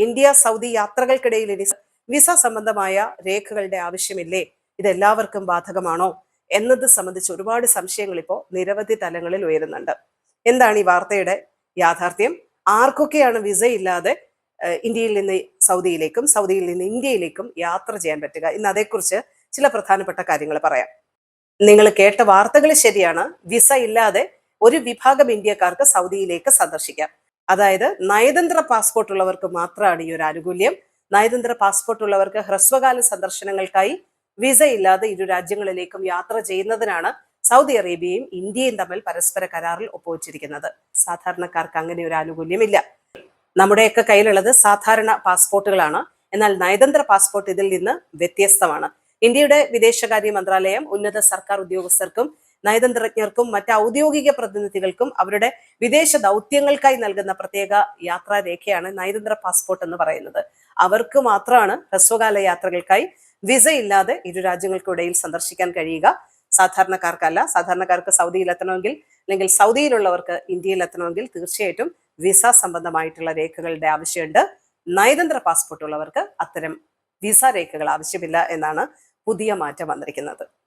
India Saudi യാത്രകൾക്കിടയിൽ ഇനി visa സംബന്ധമായ രേഖകളുടെ ആവശ്യമില്ലേ? ഇതെല്ലാവർക്കും ബാധകമാണോ എന്നത് സംബന്ധിച്ച് ഒരുപാട് സംശയങ്ങൾ ഇപ്പോൾ നിരവധി തലങ്ങളിൽ ഉയരുന്നുണ്ട്. എന്താണ് ഈ വാർത്തയുടെ യാഥാർത്ഥ്യം? ആർക്കൊക്കെയാണ് വിസ ഇല്ലാതെ ഇന്ത്യയിൽ നിന്ന് സൗദിയിലേക്കും സൗദിയിൽ നിന്ന് ഇന്ത്യയിലേക്കും യാത്ര ചെയ്യാൻ പറ്റുക? ഇന്ന് അതേക്കുറിച്ച് ചില പ്രധാനപ്പെട്ട കാര്യങ്ങൾ പറയാം. നിങ്ങൾ കേട്ട വാർത്തകൾ ശരിയാണ്. വിസ ഇല്ലാതെ ഒരു വിഭാഗം ഇന്ത്യക്കാർക്ക് സൗദിയിലേക്ക് സന്ദർശിക്കാം. അതായത് നയതന്ത്ര പാസ്പോർട്ട് ഉള്ളവർക്ക് മാത്രമാണ് ഈ ഒരു ആനുകൂല്യം. നയതന്ത്ര പാസ്പോർട്ട് ഉള്ളവർക്ക് ഹ്രസ്വകാല സന്ദർശനങ്ങൾക്കായി വിസ ഇല്ലാതെ ഇരു രാജ്യങ്ങളിലേക്കും യാത്ര ചെയ്യുന്നതിനാണ് സൗദി അറേബ്യയും ഇന്ത്യയും തമ്മിൽ പരസ്പര കരാറിൽ ഒപ്പുവച്ചിരിക്കുന്നത്. സാധാരണക്കാർക്ക് അങ്ങനെ ഒരു ആനുകൂല്യമില്ല. നമ്മുടെയൊക്കെ കയ്യിലുള്ളത് സാധാരണ പാസ്പോർട്ടുകളാണ്. എന്നാൽ നയതന്ത്ര പാസ്പോർട്ട് ഇതിൽ നിന്ന് വ്യത്യസ്തമാണ്. ഇന്ത്യയുടെ വിദേശകാര്യ മന്ത്രാലയം ഉന്നത സർക്കാർ ഉദ്യോഗസ്ഥർക്കും നയതന്ത്രജ്ഞർക്കും മറ്റ് ഔദ്യോഗിക പ്രതിനിധികൾക്കും അവരുടെ വിദേശ ദൗത്യങ്ങൾക്കായി നൽകുന്ന പ്രത്യേക യാത്രാരേഖയാണ് നയതന്ത്ര പാസ്പോർട്ട് എന്ന് പറയുന്നത്. അവർക്ക് മാത്രമാണ് ഹ്രസ്വകാല യാത്രകൾക്കായി വിസ ഇല്ലാതെ ഇരു രാജ്യങ്ങൾക്കിടയിൽ സന്ദർശിക്കാൻ കഴിയുക. സാധാരണക്കാർക്കല്ല. സാധാരണക്കാർക്ക് സൗദിയിൽ എത്തണമെങ്കിൽ അല്ലെങ്കിൽ സൗദിയിലുള്ളവർക്ക് ഇന്ത്യയിൽ എത്തണമെങ്കിൽ തീർച്ചയായിട്ടും വിസ സംബന്ധമായിട്ടുള്ള രേഖകളുടെ ആവശ്യമുണ്ട്. നയതന്ത്ര പാസ്പോർട്ട് ഉള്ളവർക്ക് അത്തരം വിസ രേഖകൾ ആവശ്യമില്ല എന്നാണ് പുതിയ മാറ്റം വന്നിരിക്കുന്നത്.